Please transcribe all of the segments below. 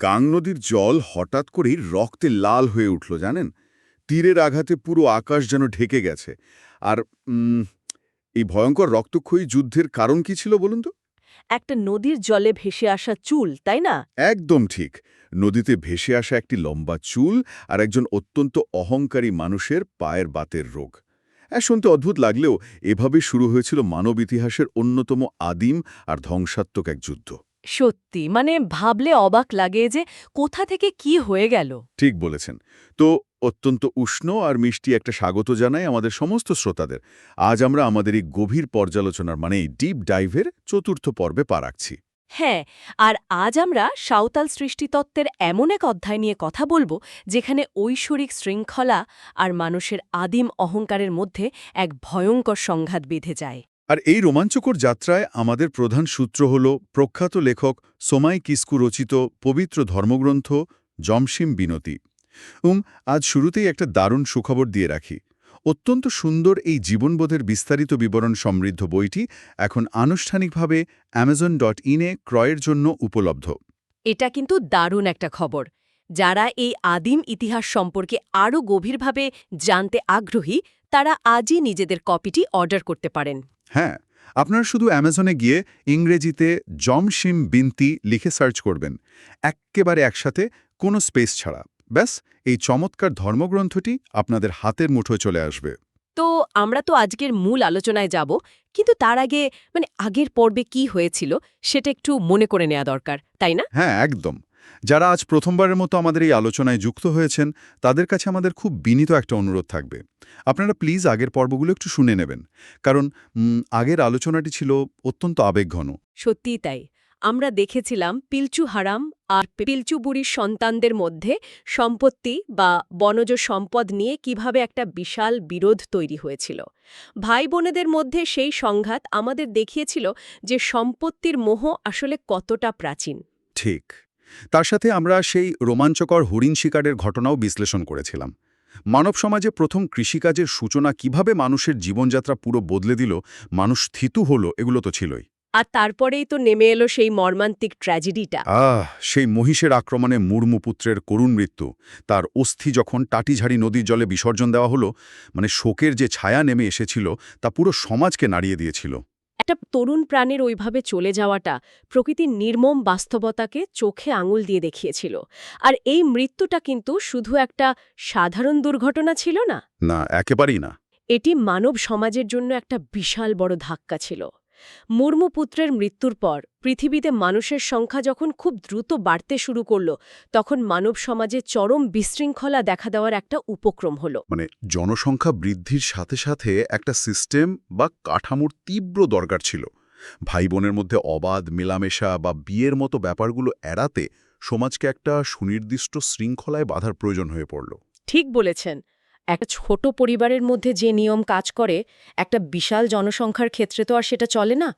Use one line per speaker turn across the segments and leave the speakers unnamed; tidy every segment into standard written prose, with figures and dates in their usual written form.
গাং নদীর জল হঠাৎ করেই রক্তে লাল হয়ে উঠল জানেন। তীরের আঘাতে পুরো আকাশ যেন ঢেকে গেছে। আর এই ভয়ঙ্কর রক্তক্ষয়ী যুদ্ধের কারণ কি ছিল বলুন তো?
একটা নদীর জলে ভেসে আসা চুল, তাই না?
একদম ঠিক। নদীতে ভেসে আসা একটি লম্বা চুল আর একজন অত্যন্ত অহংকারী মানুষের পায়ের বাতের রোগ। শুনতে অদ্ভুত লাগলেও এভাবে শুরু হয়েছিল মানব ইতিহাসের অন্যতম আদিম আর ধ্বংসাত্মক এক যুদ্ধ।
সত্যি, মানে ভাবলে অবাক লাগে যে কোথা থেকে কি হয়ে গেল।
ঠিক বলেছেন। তো অত্যন্ত উষ্ণ আর মিষ্টি একটা স্বাগত জানাই আমাদের সমস্ত শ্রোতাদের। আজ আমরা আমাদের এই গভীর পর্যালোচনার মানে এই ডিপ ডাইভের চতুর্থ পর্বে পা রাখছি।
হ্যাঁ, আর আজ আমরা সাঁওতাল সৃষ্টিতত্ত্বের এমন এক অধ্যায় নিয়ে কথা বলবো যেখানে ঐশ্বরিক শৃঙ্খলা আর মানুষের আদিম অহংকারের মধ্যে এক ভয়ঙ্কর সংঘাত বেঁধে যায়।
আর এই রোমাঞ্চকর যাত্রায় আমাদের প্রধান সূত্র হল প্রখ্যাত লেখক সোমাই কিস্কু রচিত পবিত্র ধর্মগ্রন্থ জমসিম বিনতি। আজ শুরুতেই একটা দারুণ সুখবর দিয়ে রাখি। অত্যন্ত সুন্দর এই জীবনবোধের বিস্তারিত বিবরণ সমৃদ্ধ বইটি এখন আনুষ্ঠানিকভাবে Amazon.in-এ ক্রয়ের জন্য উপলব্ধ।
এটা কিন্তু দারুণ একটা খবর। যারা এই আদিম ইতিহাস সম্পর্কে আরও গভীরভাবে জানতে আগ্রহী তারা আজই নিজেদের কপিটি অর্ডার করতে পারেন।
হ্যাঁ, আপনারা শুধু অ্যামাজনে গিয়ে ইংরেজিতে জমসিম বিনতি লিখে সার্চ করবেন, এক্কেবারে একসাথে, কোনো স্পেস ছাড়া। ব্যাস, এই চমৎকার ধর্মগ্রন্থটি আপনাদের হাতের মুঠোয় চলে আসবে।
তো আমরা তো আজকের মূল আলোচনায় যাব, কিন্তু তার আগে আগের পর্বে কি হয়েছিল সেটা একটু মনে করে নেওয়া দরকার, তাই না?
হ্যাঁ, একদম। যারা আজ প্রথমবারের মতো আমাদের এই আলোচনায় যুক্ত হয়েছেন তাদের কাছে আমাদের খুব বিনীত একটা অনুরোধ থাকবে। আপনারা প্লিজ আগের পর্বগুলো একটু শুনে নেবেন, কারণ আগের আলোচনাটি ছিল অত্যন্ত আবেগঘন।
সত্যিই তাই। আমরা দেখেছিলাম পিলচু হারাম আর পিলচু বুড়ির সন্তানদের মধ্যে সম্পত্তি বা বনজ সম্পদ নিয়ে কিভাবে একটা বিশাল বিরোধ তৈরি হয়েছিল। ভাই বোনেদের মধ্যে সেই সংঘাত আমাদের দেখিয়েছিল যে সম্পত্তির মোহ আসলে কতটা প্রাচীন।
ঠিক। তার সাথে আমরা সেই রোমাঞ্চকর হরিণ শিকারের ঘটনাও বিশ্লেষণ করেছিলাম। মানব সমাজে প্রথম কৃষিকাজের সূচনা কিভাবে মানুষের জীবনযাত্রা পুরো বদলে দিল, মানুষ থিতু হলো, এগুলো তো ছিলই।
আর তারপরেই তো নেমে এলো সেই মর্মান্তিক ট্র্যাজেডিটা।
সেই মহিষের আক্রমণে মুর্মুপুত্রের করুণ মৃত্যু। তার অস্থি যখন টাটিঝাড়ি নদীর জলে বিসর্জন দেওয়া হলো, মানে শোকের যে ছায়া নেমে এসেছিল তা পুরো সমাজকে নাড়িয়ে দিয়েছিল।
একটা তরুণ প্রাণের ওইভাবে চলে যাওয়াটা প্রকৃতির নির্মম বাস্তবতাকে চোখে আঙুল দিয়ে দেখিয়েছিল। আর এই মৃত্যুটা কিন্তু শুধু একটা সাধারণ দুর্ঘটনা ছিল না,
না, একেবারেই না।
এটি মানব সমাজের জন্য একটা বিশাল বড় ধাক্কা ছিল। মুর্মুপুত্রের মৃত্যুর পর পৃথিবীতে মানুষের সংখ্যা যখন খুব দ্রুত বাড়তে শুরু করল, তখন মানব সমাজে চরম বিশৃঙ্খলা দেখা দেওয়ার একটা উপক্রম হল।
মানে জনসংখ্যা বৃদ্ধির সাথে সাথে একটা সিস্টেম বা কাঠামোর তীব্র দরকার ছিল। ভাই বোনের মধ্যে অবাধ মেলামেশা বা বিয়ের মতো ব্যাপারগুলো এড়াতে সমাজকে একটা সুনির্দিষ্ট শৃঙ্খলায় বাঁধার প্রয়োজন হয়ে পড়ল।
ঠিক বলেছেন। একটা ছোট পরিবারের মধ্যে যে নিয়ম কাজ করে, একটা বিশাল জনসংখ্যার ক্ষেত্রে তো আর সেটা চলে না।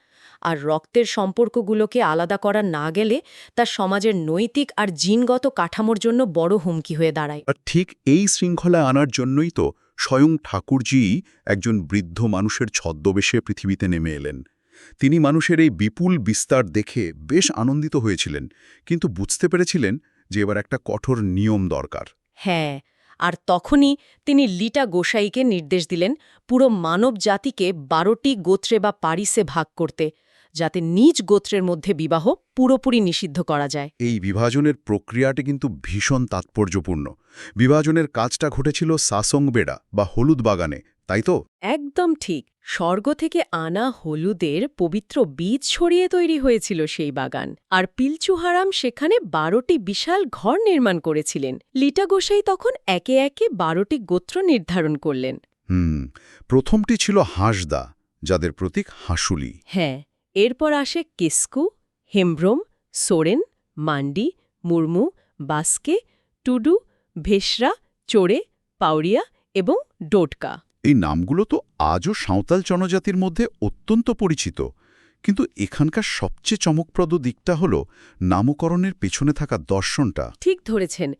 আর রক্তের সম্পর্কগুলোকে আলাদা করা না গেলে তা সমাজের নৈতিক আর জিনগত কাঠামোর জন্য বড় হুমকি হয়ে দাঁড়ায়।
আর ঠিক এই শৃঙ্খলায় আনার জন্যই তো স্বয়ং ঠাকুরজি একজন বৃদ্ধ মানুষের ছদ্মবেশে পৃথিবীতে নেমে এলেন। তিনি মানুষের এই বিপুল বিস্তার দেখে বেশ আনন্দিত হয়েছিলেন, কিন্তু বুঝতে পেরেছিলেন যে এবার একটা কঠোর নিয়ম দরকার।
হ্যাঁ, আর তখনই তিনি লিটা গোসাইকে নির্দেশ দিলেন পুরো মানব জাতিকে 12টি গোত্রে বা পারিসে ভাগ করতে, যাতে নিজ গোত্রের মধ্যে বিবাহ পুরোপুরি নিষিদ্ধ করা যায়।
এই বিভাজনের প্রক্রিয়াটি কিন্তু ভীষণ তাৎপর্যপূর্ণ। বিভাজনের কাজটা ঘটেছিল সাসংবেড়া বা হলুদ বাগানে, তাই তো?
একদম ঠিক। স্বর্গ থেকে আনা হলুদের পবিত্র বীজ ছড়িয়ে তৈরি হয়েছিল সেই বাগান। আর পিলচুহারাম সেখানে 12টি বিশাল ঘর নির্মাণ করেছিলেন। লিটা গোসাই তখন একে একে 12টি গোত্র নির্ধারণ করলেন।
প্রথমটি ছিল হাঁসদা, যাদের প্রতীক হাঁসুলি।
হ্যাঁ, এরপর আসে কিস্কু, হেমব্রম, সোরেন, মান্ডি, মুর্মু, বাস্কে, টুডু, ভেসরা, চোরে, পাউরিয়া এবং ডোটকা।
এই নামগুলো তো আজও সাঁওতাল জনজাতির মধ্যে অত্যন্ত পরিচিত, কিন্তু এখানকার সবচেয়ে চমকপ্রদ দিকটা হল নামকরণের পেছনে থাকা দর্শনটা।
ঠিক ধরেছেন।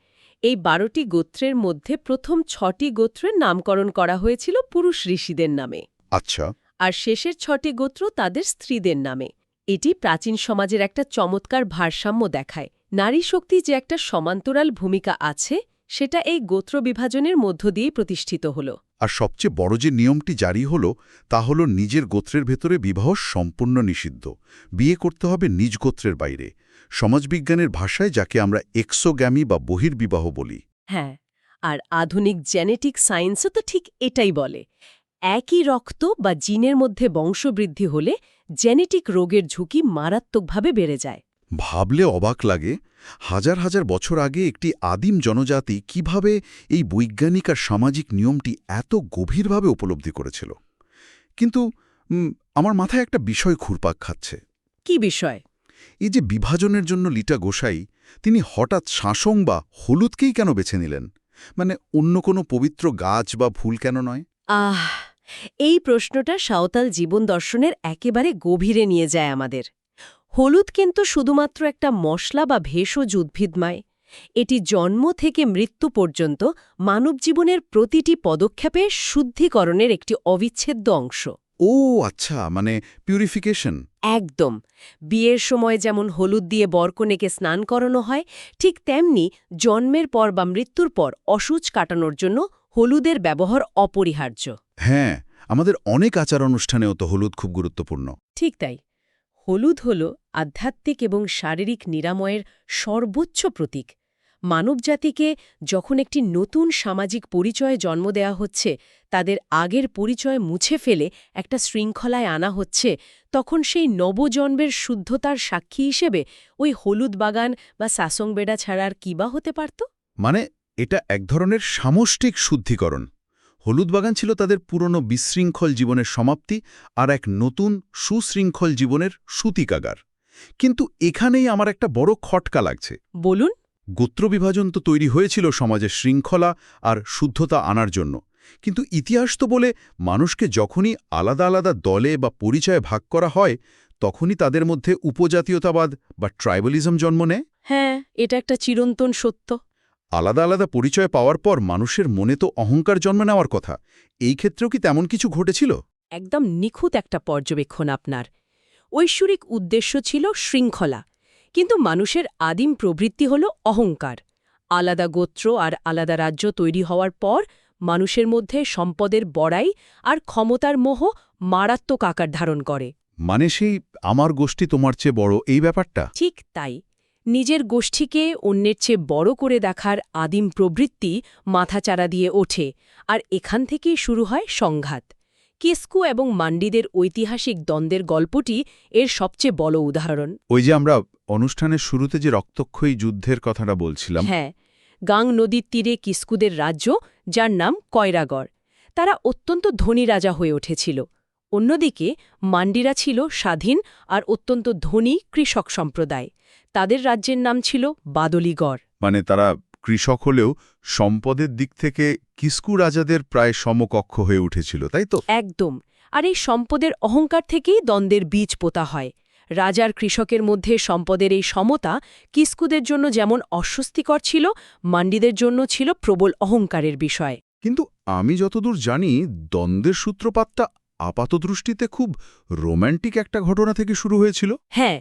এই 12টি গোত্রের মধ্যে প্রথম 6টি গোত্রের নামকরণ করা হয়েছিল পুরুষ ঋষিদের নামে।
আচ্ছা।
আর শেষের 6টি গোত্র তাদের স্ত্রীদের নামে। এটি প্রাচীন সমাজের একটা চমৎকার ভারসাম্য দেখায়। নারী শক্তি যে একটা সমান্তরাল ভূমিকা আছে সেটা এই গোত্র বিভাজনের মধ্য দিয়ে প্রতিষ্ঠিত হল।
আর সবচেয়ে বড় যে নিয়মটি জারি হলো তা হলো নিজের গোত্রের ভেতরে বিবাহ সম্পূর্ণ নিষিদ্ধ। বিয়ে করতে হবে নিজ গোত্রের বাইরে, সমাজবিজ্ঞানের ভাষায় যাকে আমরা এক্সোগ্যামি বা বহির্বিবাহ বলি।
হ্যাঁ, আর আধুনিক জেনেটিক সায়েন্সও তো ঠিক এটাই বলে। একই রক্ত বা জিনের মধ্যে বংশবৃদ্ধি হলে জেনেটিক রোগের ঝুঁকি মারাত্মকভাবে বেড়ে যায়।
ভাবলে অবাক লাগে, হাজার হাজার বছর আগে একটি আদিম জনজাতি কিভাবে এই বৈজ্ঞানিক আর সামাজিক নিয়মটি এত গভীরভাবে উপলব্ধি করেছিল। কিন্তু আমার মাথায় একটা বিষয় ঘুরপাক খাচ্ছে।
কি বিষয়?
এই যে বিভাজনের জন্য লিটা গোসাই, তিনি হঠাৎ শাসং বা হলুদকেই কেন বেছে নিলেন? মানে অন্য কোনো পবিত্র গাছ বা ফুল কেন নয়?
এই প্রশ্নটা সাঁওতাল জীবন দর্শনের একেবারে গভীরে নিয়ে যায় আমাদের। হলুদ কিন্তু শুধুমাত্র একটা মশলা বা ভেষজ উদ্ভিদ নয়। এটি জন্ম থেকে মৃত্যু পর্যন্ত মানবজীবনের প্রতিটি পদক্ষেপে শুদ্ধিকরণের একটি অবিচ্ছেদ্য অংশ।
ও আচ্ছা, মানে পিউরিফিকেশন।
একদম। বিয়ের সময় যেমন হলুদ দিয়ে বরকনেকে স্নান করানো হয়, ঠিক তেমনি জন্মের পর বা মৃত্যুর পর অসুচ কাটানোর জন্য হলুদের ব্যবহার অপরিহার্য।
হ্যাঁ, আমাদের অনেক আচার অনুষ্ঠানেও তো হলুদ খুব গুরুত্বপূর্ণ।
ঠিক তাই। হলুদ হল আধ্যাত্মিক এবং শারীরিক নিরাময়ের সর্বোচ্চ প্রতীক। মানবজাতিকে যখন একটি নতুন সামাজিক পরিচয়ে জন্ম দেয়া হচ্ছে, তাদের আগের পরিচয় মুছে ফেলে একটা শৃঙ্খলায় আনা হচ্ছে, তখন সেই নবজন্মের শুদ্ধতার সাক্ষী হিসেবে ওই হলুদ বাগান বা সাসংবেড়া ছাড়ার কী বা হতে পারত?
মানে এটা এক ধরনের সামষ্টিক শুদ্ধিকরণ। হলুদ বাগান ছিল তাদের পুরনো বিশৃঙ্খল জীবনের সমাপ্তি আর এক নতুন সুশৃঙ্খল জীবনের সূতিকাগার। কিন্তু এখানেই আমার একটা বড় খটকা লাগছে।
বলুন।
গোত্রবিভাজন তো তৈরি হয়েছিল সমাজে শৃঙ্খলা আর শুদ্ধতা আনার জন্য, কিন্তু ইতিহাস তো বলে মানুষকে যখনই আলাদা আলাদা দলে বা পরিচয়ে ভাগ করা হয় তখনই তাদের মধ্যে উপজাতীয়তাবাদ বা ট্রাইবালিজম জন্ম নেয়।
হ্যাঁ, এটা একটা চিরন্তন সত্য।
আলাদা আলাদা পরিচয় পাওয়ার পর মানুষের মনে তো অহংকার জন্ম নেওয়ার কথা। এই ক্ষেত্রেও কি তেমন কিছু ঘটেছিল?
একদম নিখুঁত একটা পর্যবেক্ষণ আপনার। ঐশ্বরিক উদ্দেশ্য ছিল শৃঙ্খলা, কিন্তু মানুষের আদিম প্রবৃত্তি হল অহংকার। আলাদা গোত্র আর আলাদা রাজ্য তৈরি হওয়ার পর মানুষের মধ্যে সম্পদের বড়াই আর ক্ষমতার মোহ মারাত্মক আকার ধারণ করে।
মানে সেই আমার গোষ্ঠী তোমার চেয়ে বড় এই ব্যাপারটা?
ঠিক তাই। নিজের গোষ্ঠীকে অন্যের চেয়ে বড় করে দেখার আদিম প্রবৃত্তি মাথাচাড়া দিয়ে ওঠে, আর এখান থেকেই শুরু হয় সংঘাত। কিস্কু এবং মান্ডিদের ঐতিহাসিক দ্বন্দ্বের গল্পটি এর সবচেয়ে বড় উদাহরণ।
ওই যে আমরা অনুষ্ঠানের শুরুতে যে রক্তক্ষয়ী যুদ্ধের কথাটা বলছিলাম।
হ্যাঁ, গাং নদীর তীরে কিস্কুদের রাজ্য, যার নাম কয়রাগড়। তারা অত্যন্ত ধনী রাজা হয়ে উঠেছিল। অন্যদিকে মান্ডিরা ছিল স্বাধীন আর অত্যন্ত ধনী কৃষক সম্প্রদায়। তাদের রাজ্যের নাম ছিল বাদলীগড়।
মানে তারা কৃষক হলেও সম্পদের দিক থেকে কিস্কু রাজাদের প্রায় সমকক্ষ হয়ে উঠেছিল, তাই তো?
একদম। আর এই সম্পদের অহংকার থেকেই দ্বন্দ্বের বীজ পোতা হয়। রাজার কৃষকের মধ্যে সম্পদের এই সমতা কিস্কুদের জন্য যেমন অস্বস্তিকর ছিল, মান্ডিদের জন্য ছিল প্রবল অহংকারের বিষয়।
কিন্তু আমি যতদূর জানি দ্বন্দ্বের সূত্রপাতটা আপাতদৃষ্টিতে খুব রোম্যান্টিক একটা ঘটনা থেকে শুরু হয়েছিল।
হ্যাঁ,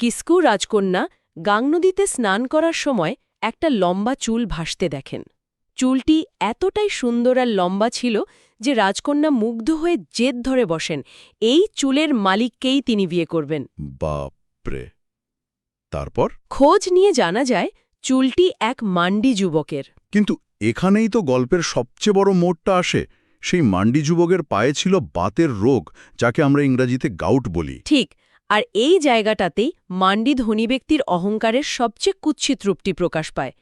কিস্কু রাজকন্যা গাং নদীতে স্নান করার সময় একটা লম্বা চুল ভাসতে দেখেন। চুলটি এতটাই সুন্দর আর লম্বা ছিল যে রাজকন্যা মুগ্ধ হয়ে জেদ ধরে বসেন এই চুলের মালিককেই তিনি বিয়ে করবেন।
বাপরে! তারপর?
খোঁজ নিয়ে জানা যায় চুলটি এক মান্ডি যুবকের।
কিন্তু এখানেই তো গল্পের সবচেয়ে বড় মোড়টা আসে। সেই মান্ডি যুবকের পায়ে ছিল বাতের রোগ, যাকে আমরা ইংরাজিতে গাউট বলি।
ঠিক, আর এই জায়গাটাতেই মান্ডি ধনী ব্যক্তির অহংকারের সবচেয়ে কুৎসিত রূপটি প্রকাশ পায়।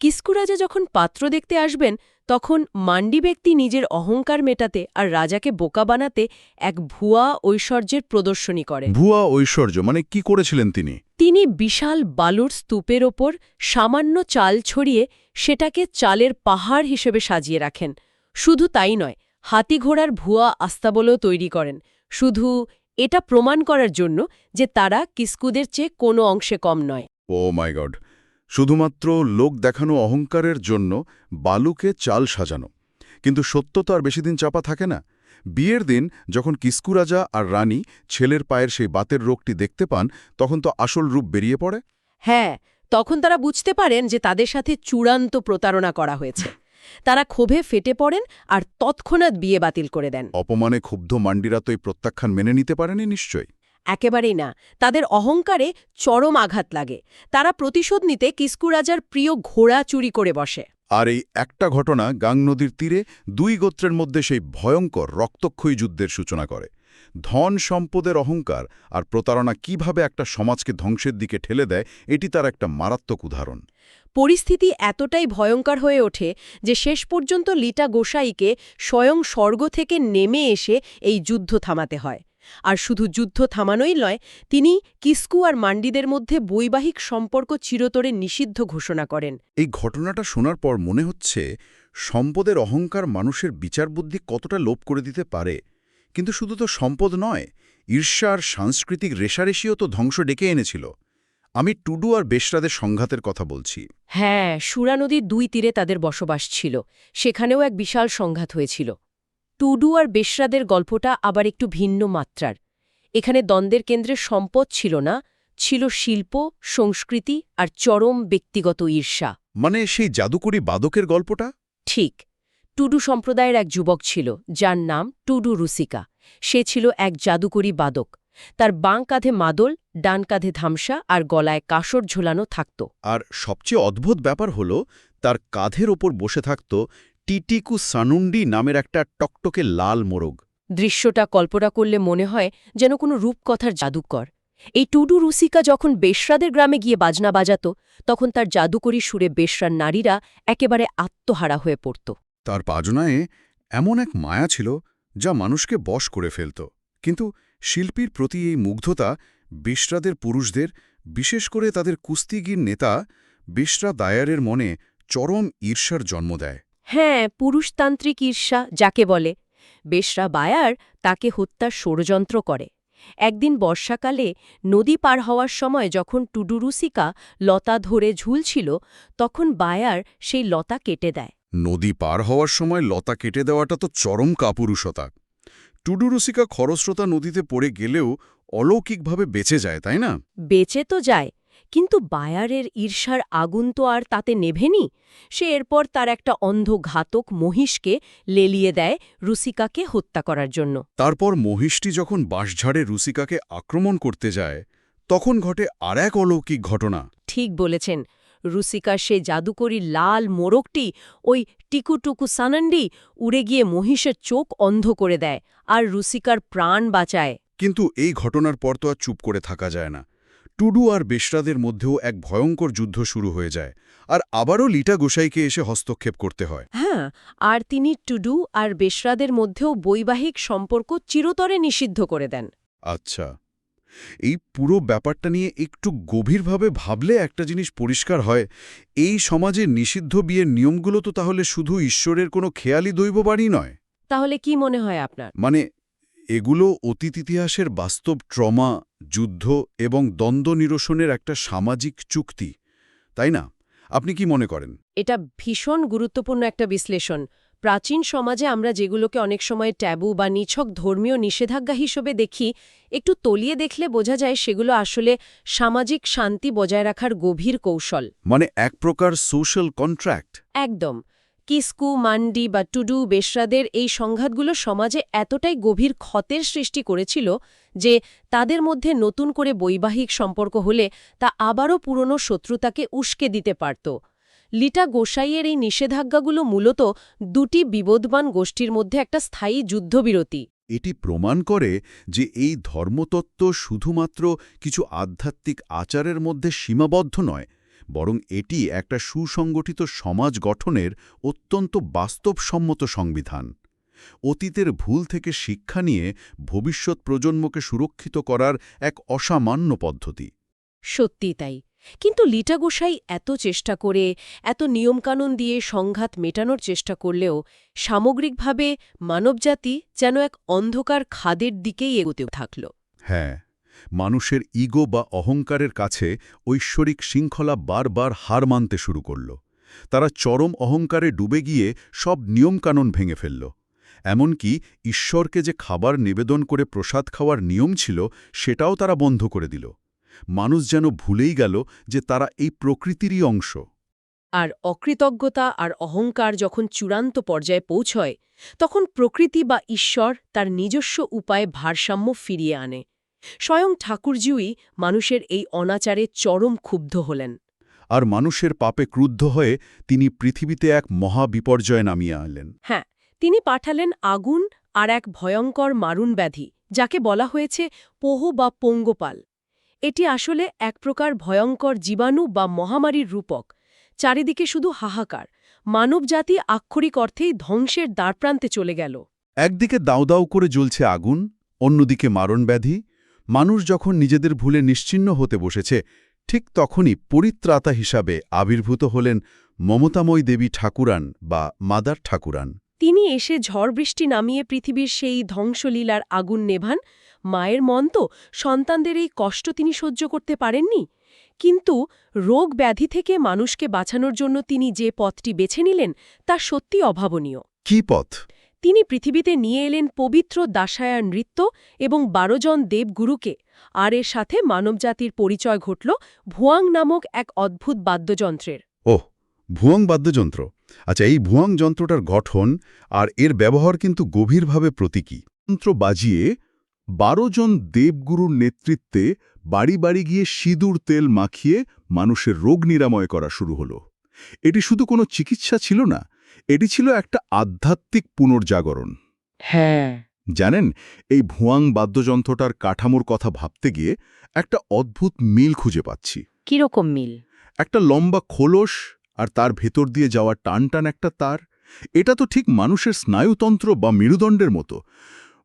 কিস্কু রাজা যখন পাত্র দেখতে আসবেন, তখন মান্ডি ব্যক্তি নিজের অহংকার মেটাতে আর রাজাকে বোকা বানাতে এক ভুয়া ঐশ্বর্যের প্রদর্শনী করে।
ভুয়া ঐশ্বর্য মানে কি করেছিলেন তিনি?
তিনি বিশাল বালুর স্তূপের ওপর সামান্য চাল ছড়িয়ে সেটাকে চালের পাহাড় হিসেবে সাজিয়ে রাখেন। শুধু তাই নয়, হাতিঘোড়ার ভুয়া আস্তাবলও তৈরি করেন, শুধু এটা প্রমাণ করার জন্য যে তারা কিস্কুদের চেয়ে কোনো অংশে কম নয়।
ও মাই গড! শুধুমাত্র লোক দেখানো অহংকারের জন্য বালুকে চাল সাজানো। কিন্তু সত্য তো আর বেশিদিন চাপা থাকে না। বিয়ের দিন যখন কিস্কু রাজা আর রানী ছেলের পায়ের সেই বাতের রোগটি দেখতে পান, তখন তো আসল রূপ বেরিয়ে পড়ে।
হ্যাঁ, তখন তারা বুঝতে পারেন যে তাদের সাথে চূড়ান্ত প্রতারণা করা হয়েছে। তারা ক্ষোভে ফেটে পড়েন আর তৎক্ষণাৎ বিয়ে বাতিল করে দেন।
অপমানে ক্ষুব্ধ মান্ডিরা তো এই প্রত্যাখ্যান মেনে নিতে পারেনি নিশ্চয়ই।
একেবারেই না। তাদের অহংকারে চরম আঘাত লাগে। তারা প্রতিশোধ নিতে কিস্কু রাজার প্রিয় ঘোড়া চুরি করে বসে।
আর এই একটা ঘটনা গাং নদীর তীরে দুই গোত্রের মধ্যে সেই ভয়ঙ্কর রক্তক্ষয়ী যুদ্ধের সূচনা করে। ধন সম্পদের অহংকার আর প্রতারণা কিভাবে একটা সমাজকে ধ্বংসের দিকে ঠেলে দেয়, এটি তার একটা মারাত্মক উদাহরণ।
পরিস্থিতি এতটাই ভয়ঙ্কর হয়ে ওঠে যে শেষ পর্যন্ত লিটা গোসাইকে স্বয়ং স্বর্গ থেকে নেমে এসে এই যুদ্ধ থামাতে হয়। আর শুধু যুদ্ধ থামানোই নয়, তিনি কিস্কু আর মান্ডিদের মধ্যে বৈবাহিক সম্পর্ক চিরতরে নিষিদ্ধ ঘোষণা করেন।
এই ঘটনাটা শোনার পর মনে হচ্ছে সম্পদের অহংকার মানুষের বিচারবুদ্ধি কতটা লোপ করে দিতে পারে। কিন্তু শুধু তো সম্পদ নয়, ঈর্ষা আর সাংস্কৃতিক রেষারেষিও তো ধ্বংস ডেকে এনেছিল। আমি টুডু আর বেশরাদের সংঘাতের কথা বলছি।
হ্যাঁ, সুরা নদীর দুই তীরে তাদের বসবাস ছিল। সেখানেও এক বিশাল সংঘাত হয়েছিল। টুডু আর বেশরাদের গল্পটা আবার একটু ভিন্ন মাত্রার। এখানে দ্বন্দ্বের কেন্দ্রে সম্পদ ছিল না, ছিল শিল্প, সংস্কৃতি আর চরম ব্যক্তিগত ঈর্ষা।
মানে সেই জাদুকরি বাদকের গল্পটা?
ঠিক। টুডু সম্প্রদায়ের এক যুবক ছিল, যার নাম টুডু রুসিকা। সে ছিল এক জাদুকরি বাদক। তার বাঁ কাঁধে মাদল, ডান কাঁধে ধামসা আর গলায় কাসর ঝোলানো থাকত।
আর সবচেয়ে অদ্ভুত ব্যাপার হলো তার কাঁধের ওপর বসে থাকত টিটিকু সানুন্ডি নামের একটা টকটকে লাল মোরগ।
দৃশ্যটা কল্পনা করলে মনে হয় যেন কোনো রূপকথার জাদুকর। এই টুডু রুসিকা যখন বেশরাদের গ্রামে গিয়ে বাজনা বাজাত, তখন তার জাদুকরি সুরে বেশরার নারীরা একেবারে আত্মহারা হয়ে পড়ত।
তার বাজনায় এমন এক মায়া ছিল যা মানুষকে বশ করে ফেলত। কিন্তু শিল্পীর প্রতি এই মুগ্ধতা বেশরাদের পুরুষদের, বিশেষ করে তাদের কুস্তিগির নেতা বেশরা দায়ারের মনে চরম ঈর্ষার জন্ম দেয়।
হ্যাঁ, পুরুষতান্ত্রিক ঈর্ষা যাকে বলে। বেশরা বায়ার তাকে হত্যার ষড়যন্ত্র করে। একদিন বর্ষাকালে নদী পার হওয়ার সময় যখন টুডুরুসিকা লতা ধরে ঝুলছিল, তখন বায়ার সেই লতা কেটে দেয়।
নদী পার হওয়ার সময় লতা কেটে দেওয়াটা তো চরম কাপুরুষতা। টুডুরুসিকা খরস্রোতা নদীতে পড়ে গেলেও অলৌকিকভাবে বেঁচে যায়, তাই না?
বেঁচে তো যায়, কিন্তু বায়ারের ঈর্ষার আগুন তো আর তাতে নেভেনি। সে এরপর তার একটা অন্ধ ঘাতক মহিষকে লেলিয়ে দেয় রুসিকাকে হত্যা করার জন্য।
তারপর মহিষটি যখন বাঁশঝাড়ে রুসিকাকে আক্রমণ করতে যায়, তখন ঘটে আর এক অলৌকিক ঘটনা।
ঠিক বলেছেন। রুসিকার সেই জাদুকরি লাল মোরগটি, ওই টিকুটুকু সানান্ডি, উড়ে গিয়ে মহিষের চোখ অন্ধ করে দেয় আর রুসিকার প্রাণ বাঁচায়।
কিন্তু এই ঘটনার পর তো আর চুপ করে থাকা যায় না। টুডু আর বেশরাদের মধ্যেও এক ভয়ঙ্কর যুদ্ধ শুরু হয়ে যায়, আর আবারও লিটা গোসাইকে এসে হস্তক্ষেপ করতে হয়।
হ্যাঁ, আর তিনি টুডু আর বেশরাদের মধ্যেও বৈবাহিক সম্পর্ক চিরতরে নিষিদ্ধ করে দেন।
আচ্ছা, এই পুরো ব্যাপারটা নিয়ে একটু গভীরভাবে ভাবলে একটা জিনিস পরিষ্কার হয়, এই সমাজে নিষিদ্ধ বিয়ের নিয়মগুলো তো তাহলে শুধু ঈশ্বরের কোনো খেয়ালি দৈববাণী নয়।
তাহলে কি মনে হয় আপনার?
মানে এগুলো অতীত ইতিহাসের বাস্তব ট্রমা, যুদ্ধ এবং দ্বন্দ্ব নিরসনের একটা সামাজিক চুক্তি, তাই না? আপনি কি মনে করেন?
এটা ভীষণ গুরুত্বপূর্ণ একটা বিশ্লেষণ। প্রাচীন সমাজে আমরা যেগুলোকে অনেক সময় ট্যাবু বা নিছক ধর্মীয় নিষেধাজ্ঞা হিসেবে দেখি, একটু তলিয়ে দেখলে বোঝা যায় সেগুলো আসলে সামাজিক শান্তি বজায় রাখার গভীর কৌশল।
মানে এক প্রকার সোশ্যাল কন্ট্রাক্ট।
একদম। কিস্কু, মান্ডি বা টুডু, বেশরাদের এই সংঘাতগুলো সমাজে এতটাই গভীর ক্ষতের সৃষ্টি করেছিল যে তাদের মধ্যে নতুন করে বৈবাহিক সম্পর্ক হলে তা আবারও পুরনো শত্রুতাকে উস্কে দিতে পারত। লিটা গোসাইয়ের এই নিষেধাজ্ঞাগুলো মূলত দুটি বিবদমান গোষ্ঠীর মধ্যে একটা স্থায়ী যুদ্ধবিরতি।
এটি প্রমাণ করে যে এই ধর্মতত্ত্ব শুধুমাত্র কিছু আধ্যাত্মিক আচারের মধ্যে সীমাবদ্ধ নয়, বরং এটি একটা সুসংগঠিত সমাজ গঠনের অত্যন্ত বাস্তবসম্মত সংবিধান। অতীতের ভুল থেকে শিক্ষা নিয়ে ভবিষ্যৎ প্রজন্মকে সুরক্ষিত করার এক অসামান্য পদ্ধতি।
সত্যি তাই। কিন্তু লিটা গোসাই এত চেষ্টা করে, এত নিয়মকানুন দিয়ে সংঘাত মেটানোর চেষ্টা করলেও সামগ্রিকভাবে মানবজাতি যেন এক অন্ধকার খাদের দিকেই এগোতে থাকল।
হ্যাঁ, মানুষের ইগো বা অহংকারের কাছে ঐশ্বরিক শৃঙ্খলা বারবার হার মানতে শুরু করল। তারা চরম অহংকারে ডুবে গিয়ে সব নিয়মকানুন ভেঙে ফেলল। এমনকি ঈশ্বরকে যে খাবার নিবেদন করে প্রসাদ খাওয়ার নিয়ম ছিল, সেটাও তারা বন্ধ করে দিল। মানুষ যেন ভুলেই গেল যে তারা এই প্রকৃতিরই অংশ।
আর অকৃতজ্ঞতা আর অহংকার যখন চূড়ান্ত পর্যায়ে পৌঁছয় তখন প্রকৃতি বা ঈশ্বর তার নিজস্ব উপায়ে ভারসাম্য ফিরিয়ে আনে। স্বয়ং ঠাকুরজিউই মানুষের এই অনাচারে চরম ক্ষুব্ধ হলেন।
আর মানুষের পাপে ক্রুদ্ধ হয়ে তিনি পৃথিবীতে এক মহাবিপর্যয় নামিয়ে আনলেন।
হ্যাঁ, তিনি পাঠালেন আগুন আর এক ভয়ঙ্কর মারণ ব্যাধি, যাকে বলা হয়েছে পোহ বা পঙ্গপাল। এটি আসলে এক প্রকার ভয়ঙ্কর জীবাণু বা মহামারীর রূপক। চারিদিকে শুধু হাহাকার, মানবজাতি আক্ষরিক অর্থেই ধ্বংসের দ্বারপ্রান্তে চলে গেল।
একদিকে দাউ দাউ করে জ্বলছে আগুন, অন্যদিকে মারণব্যাধি। মানুষ যখন নিজেদের ভুলে নিশ্চিহ্ন হতে বসেছে, ঠিক তখনই পরিত্রাতা হিসাবে আবির্ভূত হলেন মমতাময়ী দেবী ঠাকুরান বা মাদার ঠাকুরান।
তিনি এসে ঝড় বৃষ্টি নামিয়ে পৃথিবীর সেই ধ্বংসলীলার আগুন নেভান। মায়ের মন তো সন্তানদের এই কষ্ট তিনি সহ্য করতে পারেননি, কিন্তু রোগ ব্যাধি থেকে মানুষকে বাঁচানোর জন্য তিনি যে পথটি বেছে নিলেন তা সত্যি অভাবনীয়।
কি পথ?
তিনি পৃথিবীতে নিয়ে এলেন পবিত্র দাসায়ার নৃত্য এবং ১২ জন দেবগুরুকে, আর এর সাথে মানবজাতির পরিচয় ঘটল ভুয়াং নামক এক অদ্ভুত বাদ্যযন্ত্রের।
ওহ, ভুয়ং বাদ্যযন্ত্র। আচ্ছা, এই ভুয়ং যন্ত্রটার গঠন আর এর ব্যবহার কিন্তু গভীরভাবে প্রতীকী। যন্ত্র বাজিয়ে ১২ জন দেবগুরুর নেতৃত্বে বাড়ি বাড়ি গিয়ে সিঁদুর তেল মাখিয়ে মানুষের রোগ নিরাময় করা শুরু হলো। এটি শুধু কোনো চিকিৎসা ছিল না, এটি ছিল একটা আধ্যাত্মিক পুনর্জাগরণ।
হ্যাঁ,
জানেন, এই ভুয়াং বাদ্যযন্ত্রটার কাঠামোর কথা ভাবতে গিয়ে একটা অদ্ভুত মিল খুঁজে পাচ্ছি।
কিরকম মিল?
একটা লম্বা খোলস আর তার ভেতর দিয়ে যাওয়া টান টান একটা তার। এটা তো ঠিক মানুষের স্নায়ুতন্ত্র বা মেরুদণ্ডের মতো।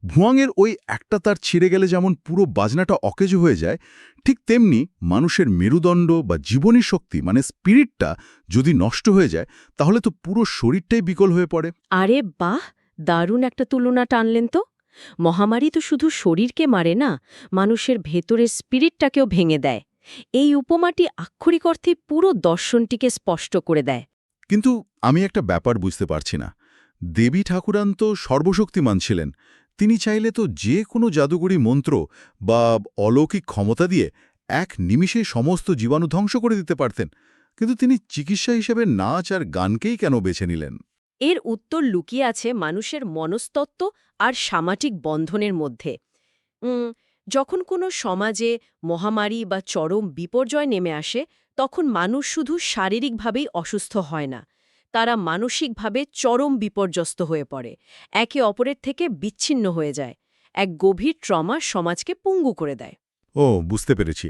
ভুয়াংয়ের ওই একটা তার ছিঁড়ে গেলে যেমন পুরো বাজনাটা অকেজ হয়ে যায়, ঠিক তেমনি মানুষের মেরুদণ্ড বা জীবনী শক্তি মানে স্পিরিটটা যদি নষ্ট হয়ে যায়, তাহলে তো পুরো শরীরটাই বিকল হয়ে পড়ে।
আরে বাহ, দারুণ একটা তুলনা টানলেন তো। মহামারী তো শুধু শরীরকে মারে না, মানুষের ভেতরের স্পিরিটটাকেও ভেঙে দেয়। এই উপমাটি আক্ষরিক অর্থে পুরো দর্শনটিকে স্পষ্ট করে দেয়।
কিন্তু আমি একটা ব্যাপার বুঝতে পারছি না। দেবী ঠাকুরান তো সর্বশক্তিমান ছিলেন। তিনি চাইলে তো যে কোনো জাদুকরি মন্ত্র বা অলৌকিক ক্ষমতা দিয়ে এক নিমিষে সমস্ত জীবাণু ধ্বংস করে দিতে পারতেন। কিন্তু তিনি চিকিৎসা হিসেবে নাচ আর গানকেই কেন বেছে নিলেন?
এর উত্তর লুকিয়ে আছে মানুষের মনস্তত্ত্ব আর সামাজিক বন্ধনের মধ্যে। যখন কোনো সমাজে মহামারী বা চরম বিপর্যয় নেমে আসে, তখন মানুষ শুধু শারীরিকভাবেই অসুস্থ হয় না, তারা মানসিকভাবে চরম বিপর্যস্ত হয়ে পড়ে, একে অপরের থেকে বিচ্ছিন্ন হয়ে যায়। এক গভীর ট্রমা সমাজকে পঙ্গু করে দেয়।
ও, বুঝতে পেরেছি।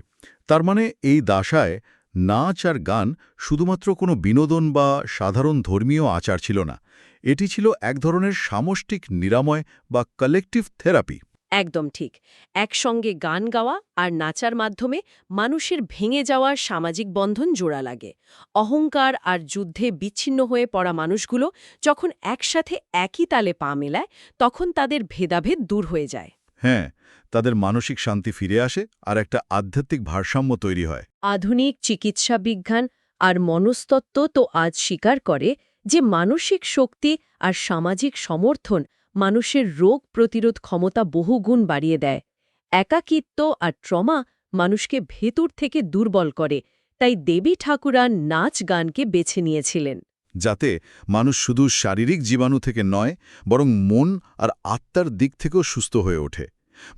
তার মানে এই দাসায় নাচ আর গান শুধুমাত্র কোনো বিনোদন বা সাধারণ ধর্মীয় আচার ছিল না, এটি ছিল এক ধরনের সামষ্টিক নিরাময় বা কালেকটিভ থেরাপি।
একদম ঠিক। একসঙ্গে গান গাওয়া আর নাচার মাধ্যমে মানুষের ভেঙে যাওয়ার সামাজিক বন্ধন জোড়া লাগে। অহংকার আর যুদ্ধে বিচ্ছিন্ন হয়ে পড়া মানুষগুলো যখন একসাথে একই তালে পা মেলায়, তখন তাদের ভেদাভেদ দূর হয়ে যায়।
হ্যাঁ, তাদের মানসিক শান্তি ফিরে আসে আর একটা আধ্যাত্মিক ভারসাম্য তৈরি হয়।
আধুনিক চিকিৎসা বিজ্ঞান আর মনস্তত্ত্ব তো আজ স্বীকার করে যে মানসিক শক্তি আর সামাজিক সমর্থন মানুষের রোগ প্রতিরোধ ক্ষমতা বহুগুণ বাড়িয়ে দেয়। একাকিত্ব আর ট্রমা মানুষকে ভেতর থেকে দুর্বল করে, তাই দেবী ঠাকুরান নাচ গানকে বেছে নিয়েছিলেন।
যাতে মানুষ শুধু শারীরিক জীবাণু থেকে নয়, বরং মন আর আত্মার দিক থেকেও সুস্থ হয়ে ওঠে।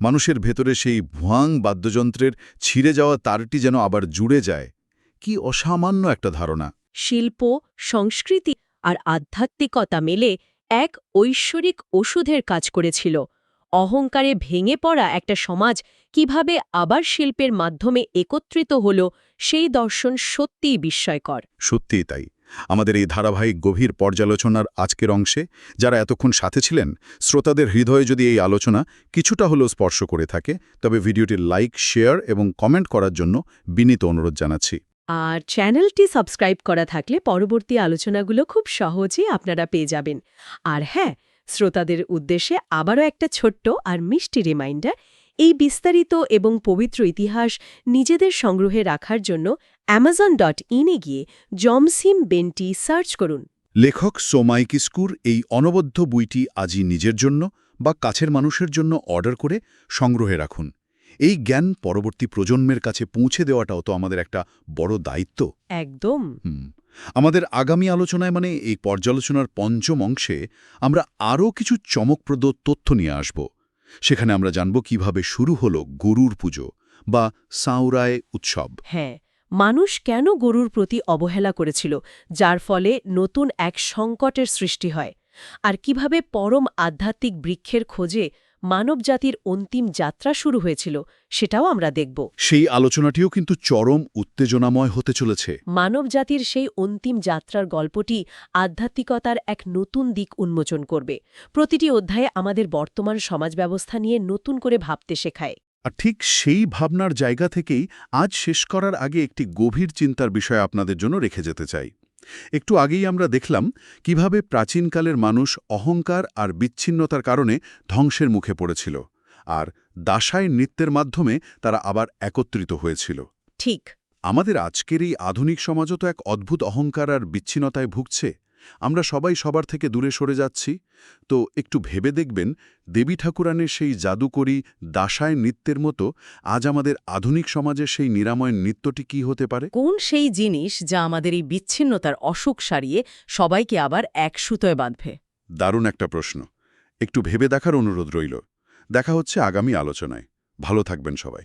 মানুষের ভেতরে সেই ভুয়াং বাদ্যযন্ত্রের ছিঁড়ে যাওয়া তারটি যেন আবার জুড়ে যায়। কি অসামান্য একটা ধারণা!
শিল্প, সংস্কৃতি আর আধ্যাত্মিকতা মেলে এক ঐশ্বরিক ওষুধের কাজ করেছিল। অহংকারে ভেঙে পড়া একটা সমাজ কিভাবে আবার শিল্পের মাধ্যমে একত্রিত হল, সেই দর্শন সত্যিই বিস্ময়কর।
সত্যিই তাই। আমাদের এই ধারাবাহিক গভীর পর্যালোচনার আজকের অংশে যারা এতক্ষণ সাথে ছিলেন, শ্রোতাদের হৃদয়ে যদি এই আলোচনা কিছুটা হলেও স্পর্শ করে থাকে, তবে ভিডিওটি লাইক, শেয়ার এবং কমেন্ট করার জন্য বিনীত অনুরোধ জানাচ্ছি।
আর চ্যানেলটি সাবস্ক্রাইব করা থাকলে পরবর্তী আলোচনাগুলো খুব সহজেই আপনারা পেয়ে যাবেন। আর হ্যাঁ, শ্রোতাদের উদ্দেশ্যে আবারও একটা ছোট্ট আর মিষ্টি রিমাইন্ডার, এই বিস্তারিত এবং পবিত্র ইতিহাস নিজেদের সংগ্রহে রাখার জন্য amazon.in-এ গিয়ে জমসিম বেন্টি সার্চ করুন।
লেখক সোমাই কিস্কুর এই অনবদ্য বইটি আজই নিজের জন্য বা কাছের মানুষের জন্য অর্ডার করে সংগ্রহে রাখুন। এই জ্ঞান পরবর্তী প্রজন্মের কাছে পৌঁছে দেওয়াটাও তো আমাদের একটা বড় দায়িত্ব।
একদম।
আমাদের আগামী আলোচনায় এই পর্যালোচনার পঞ্চম অংশে আমরা আরও কিছু চমকপ্রদ তথ্য নিয়ে আসব। সেখানে আমরা জানব কিভাবে শুরু হলো গরুর পুজো বা সাঁওরায় উৎসব।
হ্যাঁ, মানুষ কেন গরুর প্রতি অবহেলা করেছিল, যার ফলে নতুন এক সংকটের সৃষ্টি হয়, আর কিভাবে পরম আধ্যাত্মিক বৃক্ষের খোঁজে মানবজাতির অন্তিম যাত্রা শুরু হয়েছিল, সেটাও আমরা দেখব।
সেই আলোচনাটিও কিন্তু চরম উত্তেজনাময় হতে চলেছে।
মানবজাতির সেই অন্তিম যাত্রার গল্পটি আধ্যাত্মিকতার এক নতুন দিক উন্মোচন করবে। প্রতিটি অধ্যায়ে আমাদের বর্তমান সমাজ ব্যবস্থা নিয়ে নতুন করে ভাবতে শেখায়।
আর ঠিক সেই ভাবনার জায়গা থেকেই আজ শেষ করার আগে একটি গভীর চিন্তার বিষয় আপনাদের জন্য রেখে যেতে চাই। একটু আগেই আমরা দেখলাম কিভাবে প্রাচীনকালের মানুষ অহংকার আর বিচ্ছিন্নতার কারণে ধ্বংসের মুখে পড়েছিল, আর দাসায় নৃত্যের মাধ্যমে তারা আবার একত্রিত হয়েছিল।
ঠিক।
আমাদের আজকের এই আধুনিক সমাজও তো এক অদ্ভুত অহংকার আর বিচ্ছিন্নতায় ভুগছে। আমরা সবাই সবার থেকে দূরে সরে যাচ্ছি। তো একটু ভেবে দেখবেন, দেবী ঠাকুরানের সেই জাদুকরী দাসায় নৃত্যের মতো আজ আমাদের আধুনিক সমাজের সেই নিরাময় নৃত্যটি কি হতে পারে?
কোন সেই জিনিস যা আমাদের এই বিচ্ছিন্নতার অসুখ সারিয়ে সবাইকে আবার এক সুতোয় বাঁধবে?
দারুণ একটা প্রশ্ন। একটু ভেবে দেখার অনুরোধ রইল। দেখা হচ্ছে আগামী আলোচনায়। ভালো থাকবেন সবাই।